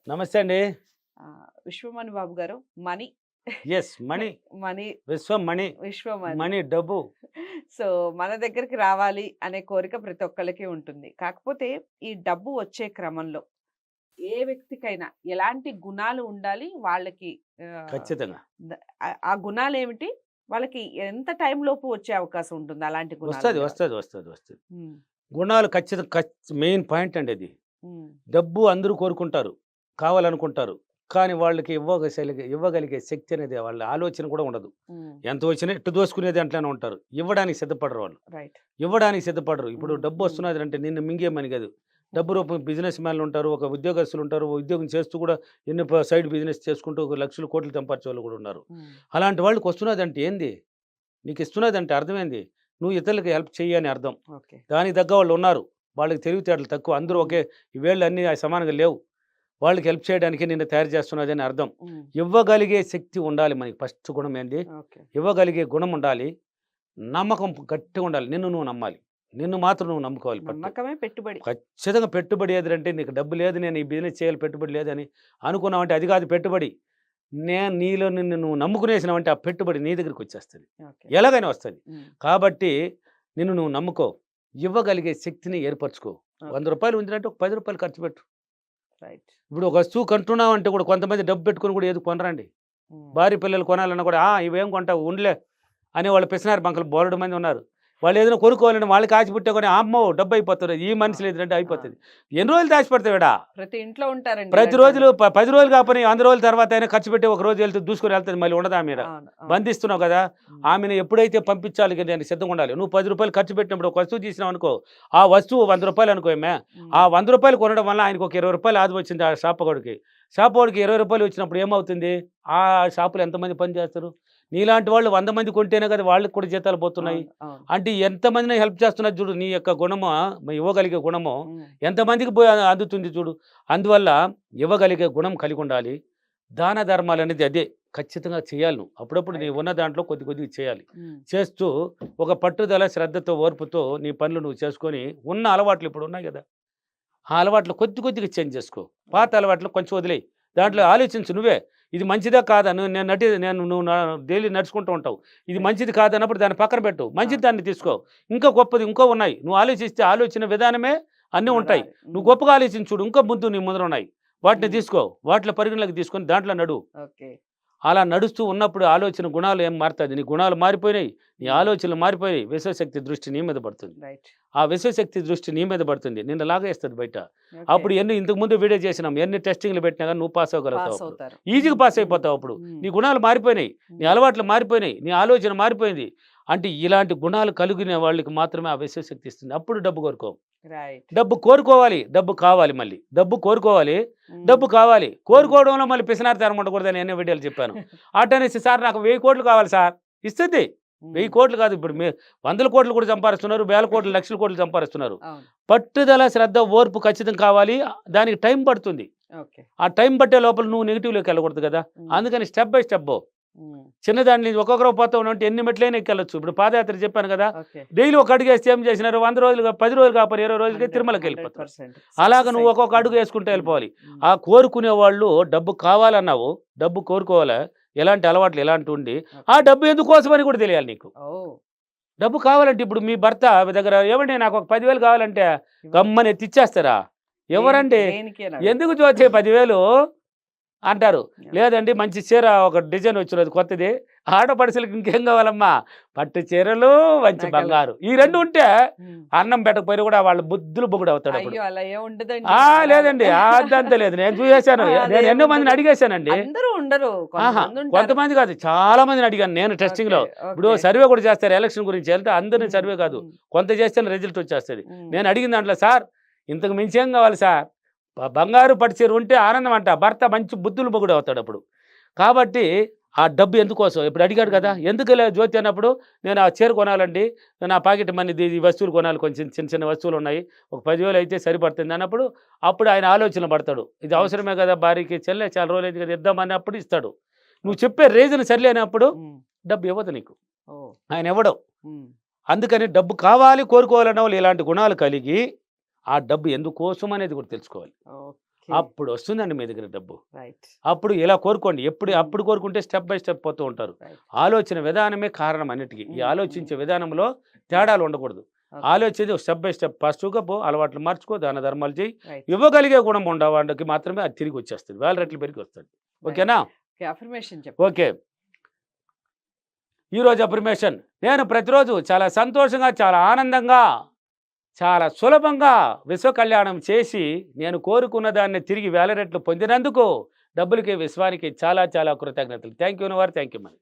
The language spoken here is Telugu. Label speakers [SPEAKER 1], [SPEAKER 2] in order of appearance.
[SPEAKER 1] నమస్తే అండి.
[SPEAKER 2] విశ్వమణి బాబు గారు. Money
[SPEAKER 1] yes. మనీ.
[SPEAKER 2] మనీ
[SPEAKER 1] విశ్వం మణి.
[SPEAKER 2] విశ్వమణి.
[SPEAKER 1] మనీ డబ్బు.
[SPEAKER 2] సో, మన దగ్గరికి రావాలి అనే కోరిక ప్రతి ఒక్కళ్ళకి ఉంటుంది. కాకపోతే ఈ డబ్బు వచ్చే క్రమంలో ఏ వ్యక్తికైనా ఎలాంటి గుణాలు ఉండాలి? వాళ్ళకి ఆహ్,
[SPEAKER 1] ఖచ్చితంగా.
[SPEAKER 2] ఆ గుణాలేమిటి? వాళ్ళకి ఎంత టైం లోపు వచ్చే అవకాశం ఉంటుంది అలాంటి గుణాలు
[SPEAKER 1] వస్తది.
[SPEAKER 2] ఉండేవాళ్ళు?
[SPEAKER 1] వస్తది. వస్తది. వస్తది.
[SPEAKER 2] హ్మ్.
[SPEAKER 1] గుణాలు మెయిన్ పాయింట్ అండి అది.
[SPEAKER 2] హ్మ్.
[SPEAKER 1] డబ్బు అందరూ కోరుకుంటారు. కావాలనుకుంటారు. కానీ వాళ్ళకి ఇవ్వగలిగే శక్తి అనేది వాళ్ళ ఆలోచన కూడా ఉండదు.
[SPEAKER 2] హ్మ్.
[SPEAKER 1] ఎంత వచ్చినా ఇట్టు దోసుకునేది అంట్లోనే ఉంటారు. ఇవ్వడానికి సిద్ధపడరు వాళ్ళు.
[SPEAKER 2] రైట్.
[SPEAKER 1] ఇవ్వడానికి సిద్ధపడరు. ఇప్పుడు
[SPEAKER 2] హ్మ్.
[SPEAKER 1] డబ్బు
[SPEAKER 2] హ్మ్.
[SPEAKER 1] వస్తున్నదంటే నిన్ను మింగేయమని కాదు. డబ్బు రూపం బిజినెస్ మ్యాన్‌లు ఉంటారు. ఒక ఉద్యోగస్తులు ఉంటారు. ఉద్యోగం చేస్తూ కూడా సైడ్ బిజినెస్ చేసుకుంటూ ఒక లక్షలు, కోట్లు సంపాదించేవాళ్ళు కూడా ఉన్నారు.
[SPEAKER 2] హ్మ్.
[SPEAKER 1] అలాంటి వాళ్ళకి వస్తున్నదంటే ఏంది? నీకిస్తున్నదంటే అర్థమేంది? నువ్వు ఇతరులకి హెల్ప్ చెయ్యి అని అర్థం.
[SPEAKER 2] ఓకే.
[SPEAKER 1] దానికి తగ్గ వాళ్ళున్నారు. వాళ్ళకి తెలివితేటలు తక్కువ. అందరూ
[SPEAKER 2] హ్మ్.
[SPEAKER 1] ఒకే ఈ వేళ్ళన్నీ సమానంగా లేవు. వాళ్ళకి హెల్ప్ చేయడానికి నిన్ను తయారు చేస్తున్నదని అర్థం.
[SPEAKER 2] హ్మ్.
[SPEAKER 1] ఇవ్వగలిగే శక్తి ఉండాలి మనకి. ఫస్ట్ గుణం ఏంది?
[SPEAKER 2] ఓకే.
[SPEAKER 1] ఇవ్వగలిగే గుణం ఉండాలి. నమ్మకం గట్టిగా ఉండాలి. నిన్ను నువ్వు నమ్మాలి. నిన్ను మాత్రం నువ్వు నమ్ముకోవాలి పట్టు.
[SPEAKER 2] నమ్మకమే పెట్టుబడి.
[SPEAKER 1] ఖచ్చితంగా పెట్టుబడి ఏదంటే నీకు డబ్బు లేదు, నేను ఈ బిజినెస్ చేయాలి పెట్టుబడి లేదని అనుకున్నావంటే అది కాదు పెట్టుబడి. నీలో నిన్ను నువ్వు నమ్ముకునేసినావంటే ఆ పెట్టుబడి నీ దగ్గరికొచ్చేస్తది.
[SPEAKER 2] ఓకే.
[SPEAKER 1] ఎలాగైనా వస్తది.
[SPEAKER 2] హ్మ్.
[SPEAKER 1] కాబట్టి నిన్ను నువ్వు నమ్ముకో. ఇవ్వగలిగే శక్తిని ఏర్పరచుకో. రూ.
[SPEAKER 2] ఓకే.
[SPEAKER 1] 100 ఉంచినట్టు ఒక రూ. 10 ఖర్చు పెట్టు.
[SPEAKER 2] రైట్.
[SPEAKER 1] ఇప్పుడు ఒక వస్తువు కొంటున్నావంటే కూడా కొంతమంది డబ్బు పెట్టుకొని కూడా ఏది కొనరండి.
[SPEAKER 2] హ్మ్.
[SPEAKER 1] భార్య పిల్లలు కొనాలన్నా కూడా ఇవేం కొంటావు ఉండలే అనేవాళ్ళు పిసినారి బంకలు బోలెడు మంది ఉన్నారు. వాళ్ళు ఏదైనా కొనుక్కోవాలని వాళ్ళకి ఆశ పుట్టే కొని అమ్మో డబ్బు అయిపోతుంది. ఈ
[SPEAKER 2] ఆ!
[SPEAKER 1] మనిషిలో ఏంటంటే
[SPEAKER 2] ఆ!
[SPEAKER 1] అయిపోతుంది. ఎన్ని రోజులు దాచిపెడతావిడా?
[SPEAKER 2] ప్రతి ఇంట్లో ఉంటారండి
[SPEAKER 1] ప్రతి రోజులు
[SPEAKER 2] ఇలాంటోళ్ళు.
[SPEAKER 1] 10 రోజులు కాకపోయినా 100 రోజుల తర్వాత అయినా ఖర్చు పెట్టి ఒక రోజు వెళ్తే దూసుకొని వెళ్తది. మళ్ళీ ఉండదు ఆమె ఈడ.
[SPEAKER 2] అవును. అవును.
[SPEAKER 1] బంధిస్తున్నావు కదా!
[SPEAKER 2] హ్మ్.
[SPEAKER 1] ఆమెను ఎప్పుడైతే పంపించాలి దానికి సిద్ధంగా ఉండాలి. నువ్వు రూ. 10 ఖర్చు పెట్టినప్పుడు ఒక వస్తువు తీసినావనుకో, ఆ వస్తువు రూ. 100 అనుకో ఆ
[SPEAKER 2] హ్మ్.
[SPEAKER 1] రూ. 100 కొనడం వల్ల ఆయనకు ఒక రూ. 20 ఆదా వచ్చింది ఆ షాపోడికి. షాపోడికి రూ. 20 వచ్చినప్పుడు ఏమవుతుంది? ఆ షాపులో ఎంతమంది పని చేస్తారు? నీలాంటి వాళ్ళు 100 మంది కొంటేనే కదా వాళ్ళకి కూడా జీతాలు పోతున్నాయి.
[SPEAKER 2] అవును. అవును.
[SPEAKER 1] అంటే ఎంతమందిని హెల్ప్ చేస్తున్నది చూడు. నీ యొక్క గుణము ఇవ్వగలిగే గుణము
[SPEAKER 2] హ్మ్.
[SPEAKER 1] ఎంతమందికి అందుతుంది చూడు. అందువల్ల ఇవ్వగలిగే గుణం కలిగి ఉండాలి. దాన ధర్మాలనేది అదే. ఖచ్చితంగా చేయాలి నువ్వు. అప్పుడప్పుడు నీ
[SPEAKER 2] రైట్.
[SPEAKER 1] ఉన్న దాంట్లో కొద్ది కొద్దిగా చేయాలి.
[SPEAKER 2] హ్మ్.
[SPEAKER 1] చేస్తూ ఒక పట్టుదల, శ్రద్ధతో, ఓర్పుతో నీ పనులు నువ్వు చేసుకొని ఉన్న అలవాట్లు ఇప్పుడు ఉన్నాయి గదా! ఆ అలవాట్లు కొద్ది కొద్దిగా చేంజ్ చేసుకో. పాత
[SPEAKER 2] రైట్.
[SPEAKER 1] అలవాట్లు కొంచెం వదిలేయి. దాంట్లో
[SPEAKER 2] హ్మ్.
[SPEAKER 1] ఆలోచించు నువ్వే. ఇది మంచిదా కాదా? నువ్వు డైలీ నడుచుకుంటూ ఉంటావు. ఇది
[SPEAKER 2] రైట్.
[SPEAKER 1] మంచిది కాదన్నప్పుడు దాన్ని పక్కన పెట్టు. మంచిది
[SPEAKER 2] అవును.
[SPEAKER 1] దాన్ని తీసుకో.
[SPEAKER 2] అవును.
[SPEAKER 1] ఇంకా గొప్పది ఇంకో ఉన్నాయి. నువ్వు ఆలోచిస్తే ఆలోచన విధానమే అన్నీ ఉంటాయి.
[SPEAKER 2] మారాలి.
[SPEAKER 1] నువ్వు
[SPEAKER 2] హ్మ్.
[SPEAKER 1] గొప్పగా ఆలోచించి చూడు. ఇంకా ముందు నీ ముందర ఉన్నాయి. వాటిని
[SPEAKER 2] హ్మ్.
[SPEAKER 1] తీసుకో. వాటిలో పరిగణలోకి తీసుకొని దాంట్లో నడువు.
[SPEAKER 2] ఓకే.
[SPEAKER 1] అలా నడుస్తూ ఉన్నప్పుడు ఆలోచన గుణాలు ఏం మారతాది. నీ గుణాలు మారిపోయినాయి. నీ
[SPEAKER 2] హ్మ్.
[SPEAKER 1] ఆలోచనలు మారిపోయినాయి. విశ్వశక్తి దృష్టి నీ మీద పడుతుంది.
[SPEAKER 2] రైట్.
[SPEAKER 1] ఆ విశ్వశక్తి దృష్టి నీ మీద పడుతుంది. నిన్ను లాగేస్తది బయట.
[SPEAKER 2] ఓకే.
[SPEAKER 1] అప్పుడు ఇంతకుముందు వీడియో చేసినాం. ఎన్ని టెస్టింగ్‌లు పెట్టినా గాని నువ్వు పాస్ అవ్వగలుగుతావు
[SPEAKER 2] పాస్
[SPEAKER 1] అప్పుడు.
[SPEAKER 2] అవుతారు.
[SPEAKER 1] ఈజీగా
[SPEAKER 2] హ్మ్.
[SPEAKER 1] పాస్
[SPEAKER 2] హ్మ్.
[SPEAKER 1] అయిపోతావు అప్పుడు.
[SPEAKER 2] హ్మ్.
[SPEAKER 1] నీ గుణాలు మారిపోయినాయి. నీ
[SPEAKER 2] హ్మ్.
[SPEAKER 1] అలవాట్లు మారిపోయినాయి. నీ ఆలోచన మారిపోయింది. అంటే ఇలాంటి గుణాలు కలిగిన వాళ్ళకి మాత్రమే ఆ విశ్వశక్తి ఇస్తుంది. అప్పుడు డబ్బు కోరుకో.
[SPEAKER 2] రైట్.
[SPEAKER 1] డబ్బు కోరుకోవాలి. డబ్బు కావాలి మళ్ళీ. డబ్బు కోరుకోవాలి.
[SPEAKER 2] హ్మ్.
[SPEAKER 1] డబ్బు కావాలి.
[SPEAKER 2] హ్మ్.
[SPEAKER 1] కోరుకోవడంలో మళ్ళీ పిసినారితనం ఉండకూడదని ఎన్నో వీడియోలు చెప్పాను. అటనేసి సార్ నాకు 1000,00,00,000 కావాలి సార్. ఇస్తది.
[SPEAKER 2] హ్మ్.
[SPEAKER 1] 1000,00,00,000 కాదు ఇప్పుడు వందల కోట్లు కూడా సంపాదిస్తున్నారు. వేల కోట్లు, లక్షల కోట్లు సంపాదిస్తున్నారు.
[SPEAKER 2] అవును.
[SPEAKER 1] పట్టుదల, శ్రద్ధ, ఓర్పు ఖచ్చితం కావాలి. దానికి టైం పడుతుంది.
[SPEAKER 2] ఓకే.
[SPEAKER 1] ఆ టైం పట్టే లోపల నువ్వు నెగెటివ్‌లోకి వెళ్ళకూడదు కదా!
[SPEAKER 2] హ్మ్.
[SPEAKER 1] అందుకని స్టెప్ బై స్టెప్ పో.
[SPEAKER 2] హ్మ్.
[SPEAKER 1] చిన్నదాన్ని ఒక్కొక్కరు పోతా ఉన్నావంటే ఎన్ని మెట్లైనా ఎక్కెళ్ళొచ్చు. ఇప్పుడు పాదయాత్ర చెప్పాను కదా!
[SPEAKER 2] ఓకే.
[SPEAKER 1] డైలీ ఒక అడుగేస్తే ఏం చేసినారు 100 రోజులుగా 10 రోజులు కాకపోయినా 20 రోజులకే
[SPEAKER 2] 100,
[SPEAKER 1] తిరుమలకెళ్ళిపోతున్నారు.
[SPEAKER 2] 100%
[SPEAKER 1] అలాగ
[SPEAKER 2] సక్సెస్
[SPEAKER 1] నువ్వు
[SPEAKER 2] అయింది.
[SPEAKER 1] ఒక్కొక్క అడుగు
[SPEAKER 2] హ్మ్.
[SPEAKER 1] వేసుకుంటూ
[SPEAKER 2] హ్మ్.
[SPEAKER 1] వెళ్ళిపోవాలి.
[SPEAKER 2] హ్మ్.
[SPEAKER 1] ఆ కోరుకునే వాళ్ళు డబ్బు కావాలన్నావు, డబ్బు కోరుకోవాలా, ఎలాంటి అలవాట్లు ఎలాంటివుండి, ఆ
[SPEAKER 2] ఓకే.
[SPEAKER 1] డబ్బు ఎందుకోసమని కూడా తెలియాలి నీకు.
[SPEAKER 2] ఓహ్!
[SPEAKER 1] డబ్బు కావాలంటే ఇప్పుడు మీ భర్త దగ్గర ఏవండీ నాకు ఒక 10,000 కావాలంటే
[SPEAKER 2] ఇవ్వరు.
[SPEAKER 1] గమ్మని ఎత్తిచ్చేస్తారా? ఎవరండి?
[SPEAKER 2] దేనికి అని అడుగుతారు.
[SPEAKER 1] ఎందుకు జోచే 10,000 అంటారు.
[SPEAKER 2] అవును.
[SPEAKER 1] లేదండి మంచి చీర ఒక డిజైన్ వచ్చినది కొత్తది. ఆడపడుచులకి ఇంకేం కావాలమ్మా? పట్టు చీరలు, మంచి
[SPEAKER 2] నగలు.
[SPEAKER 1] బంగారు. ఈ 2
[SPEAKER 2] హ్మ్.
[SPEAKER 1] ఉంటే
[SPEAKER 2] హ్మ్.
[SPEAKER 1] అన్నం పెట్టకపోయినా కూడా వాళ్ళ బుద్ధులు బొగుడవుతాడప్పుడు.
[SPEAKER 2] అయ్యో! అలా ఏం ఉండదండి.
[SPEAKER 1] లేదండి. అదంతా లేదు. నేను చూసేసాను. నేను ఎన్నో మందిని
[SPEAKER 2] అదేముండదు.
[SPEAKER 1] అడిగేశానండి.
[SPEAKER 2] అందరూ ఉండరు.
[SPEAKER 1] ఆహా!
[SPEAKER 2] కొంతమందుంటారు.
[SPEAKER 1] కొంతమంది కాదు. చాలా మందిని అడిగాను నేను
[SPEAKER 2] ఓకే.
[SPEAKER 1] టెస్టింగ్‌లో. ఇప్పుడు
[SPEAKER 2] ఓకే.
[SPEAKER 1] సర్వే కూడా చేస్తారు ఎలక్షన్ గురించి. ఎళ్తే అందరిని
[SPEAKER 2] హ్మ్.
[SPEAKER 1] సర్వే కాదు.
[SPEAKER 2] హ్మ్.
[SPEAKER 1] కొంత చేస్తేనే రిజల్ట్ వచ్చేస్తది.
[SPEAKER 2] హ్మ్.
[SPEAKER 1] నేను అడిగిన దాంట్లో సార్ ఇంతకు మించి ఏం కావాలి సార్? బంగారు పట్టు చీర ఉంటే ఆనందం అంట. భర్త మంచి బుద్ధులు మొగుడవుతాడప్పుడు. కాబట్టి ఆ డబ్బు ఎందుకోసం? ఇప్పుడు అడిగాడు కదా!
[SPEAKER 2] హ్మ్.
[SPEAKER 1] ఎందుకులే జ్యోతి అన్నప్పుడు నేను ఆ చీర కొనాలండి. నా పాకెట్ మనీది ఈ వస్తువులు కొనాలి కొంచెం చిన్న చిన్న వస్తువులున్నాయి. ఒక 10,000 అయితే సరిపడుతుంది అన్నప్పుడు అప్పుడు ఆయన ఆలోచనలో పడతాడు. ఇది
[SPEAKER 2] రైట్.
[SPEAKER 1] అవసరమే కదా! భార్యకి చెల్లె చాలా రోజులైంది కదా! ఇద్దామన్నప్పుడు ఇస్తాడు. నువ్వు
[SPEAKER 2] ఓకే.
[SPEAKER 1] చెప్పే రీజన్ సరిలేనప్పుడు
[SPEAKER 2] హ్మ్.
[SPEAKER 1] డబ్బు ఇవ్వదు నీకు.
[SPEAKER 2] ఓహ్!
[SPEAKER 1] ఆయన ఇవ్వడు.
[SPEAKER 2] హ్మ్.
[SPEAKER 1] అందుకని డబ్బు కావాలి, కోరుకోవాలన్న వాళ్ళు ఇలాంటి గుణాలు కలిగి, ఆ డబ్బు ఎందుకోసం అనేది కూడా తెలుసుకోవాలి.
[SPEAKER 2] ఓకే.
[SPEAKER 1] అప్పుడు వస్తుందండి మీ దగ్గర డబ్బు.
[SPEAKER 2] రైట్.
[SPEAKER 1] అప్పుడు ఇలా కోరుకోండి. అప్పుడు కోరుకుంటే స్టెప్ బై స్టెప్ పోతూ ఉంటారు. ఆలోచన విధానమే కారణం అన్నిటికీ. ఈ ఆలోచించే విధానంలో తేడాలు ఉండకూడదు. ఆలోచించి స్టెప్ బై స్టెప్ పాజిటివ్గా పో, అలవాట్లు మార్చుకో, దాన ధర్మాలు చేయి. ఇవ్వగలిగే గుణం ఉండవాడికి మాత్రమే అది తిరిగి వచ్చేస్తుంది, వేల రెట్లు పెరిగి వస్తుంది. ఓకేనా?
[SPEAKER 2] Affirmation
[SPEAKER 1] okay. ఈరోజు అఫర్మేషన్: నేను ప్రతిరోజు చాలా సంతోషంగా, చాలా ఆనందంగా, చాలా సులభంగా విశ్వ కళ్యాణం చేసి నేను కోరుకున్న దాన్ని తిరిగి వేల రెట్లు పొందినందుకు డబ్బులకి, విశ్వానికి చాలా చాలా కృతజ్ఞతలు. థ్యాంక్ యూ వారు, థ్యాంక్ యూ మరి.